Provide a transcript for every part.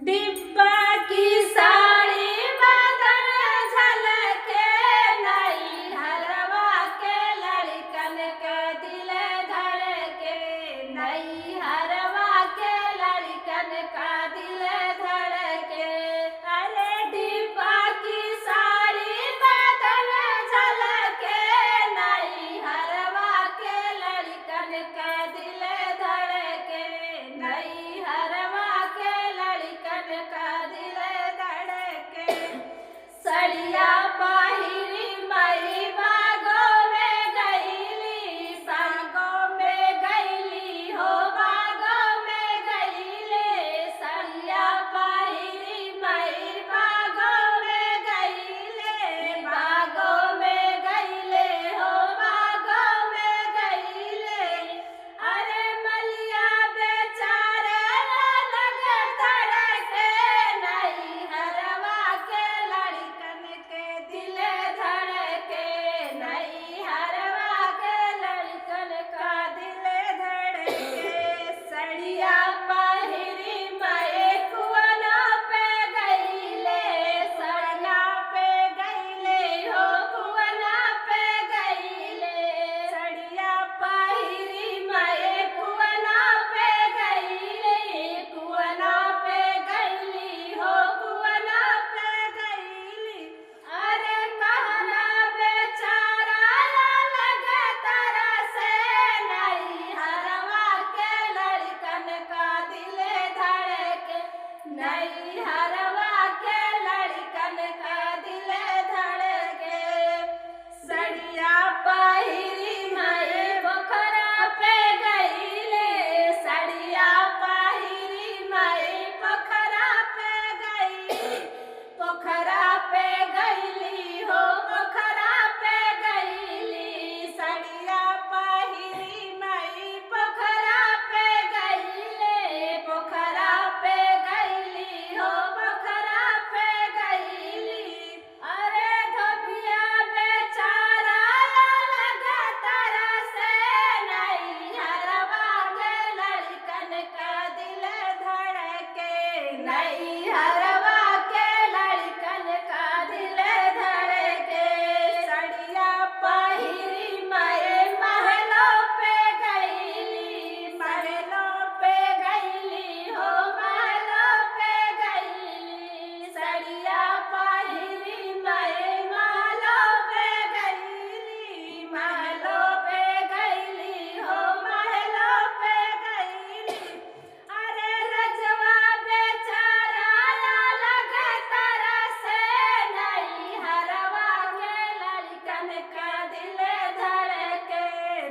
डिब्बा की साड़ी बदन झलके, नई हरवा के लड़कन के दिल धड़के, नई हरवा के लड़कन का दिल धड़के। अरे डिब्बा की साड़ी बदन झलके, नई हरवा के लड़कन का दिल धड़के, नई हरवा के लड़कन का दिल धड़के। सड़िया पहिरी मई बागों में गईली, बागों में गईली हो, बागों में गईले। सड़िया पहिरी मई बागों में गईले, बागों में गईले हो, बागों में गईले। अरे मलिया बेचारे लग धड़के, नई हरवा के लड़कन के दिल धड़के, नई हरवा के लड़कन का दिल धड़के। सड़िया पहिरी मई कुआना पे गईले, सड़ना पे गईले हो, कुआना पे गईले। सड़िया पहिरी मई कुआना पे गईले, कुआना पे गईली हो, कुआना पे गईली। अरे कहना बेचारा लग तरसे, नई हरवा के लड़कन का दिल धड़के, नई हरवा के लड़कन का दिल धड़के। सड़िया पहिरी मई पोखरा पे गईले, सड़िया पहिरी मई पोखरा पे गईली, पोखरा पे गईली हो, पोखरा पे गईली। सड़िया पहिरी मई पोखरा पे गईले, पोखरा पे गईली हो, पोखरा पे गईली। अरे धोबिया बेचारा लग तरसे, नई हरवा के लड़कन का दिल धड़के, नई हरवा के लड़कन का दिल धड़के। सड़िया पहिरी मई महलों पे गईली, महलों पे गईली हो, महलों पे गईली। सड़िया पहिरी मई महलों पे गईली, महलों पे गईली हो, महलों पे गईली। अरे रजवा बेचारा लग तरसे, नई हरवा के लड़कन का दिल धड़के,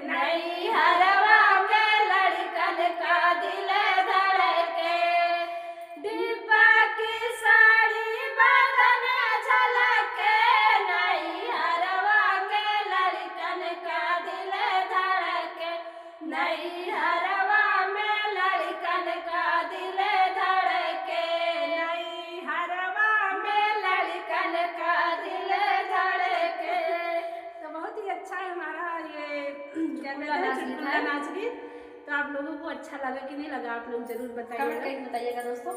नई हरवा के लड़कन का दिल धड़के। डिब्बा की साड़ी बदन झलके, नई हरवा के लड़कन का दिल धड़के, नई हरवा में लड़कन का दिल धड़के, नई हरवा में लड़कन का दिल धड़के। तो बहुत ही अच्छा है हमारा ये क्या कहते हैं चुटकुला नाच गीत। तो आप लोगों को अच्छा लगा कि नहीं लगा, आप लोग जरूर बताइएगा। बताइएगा दोस्तों।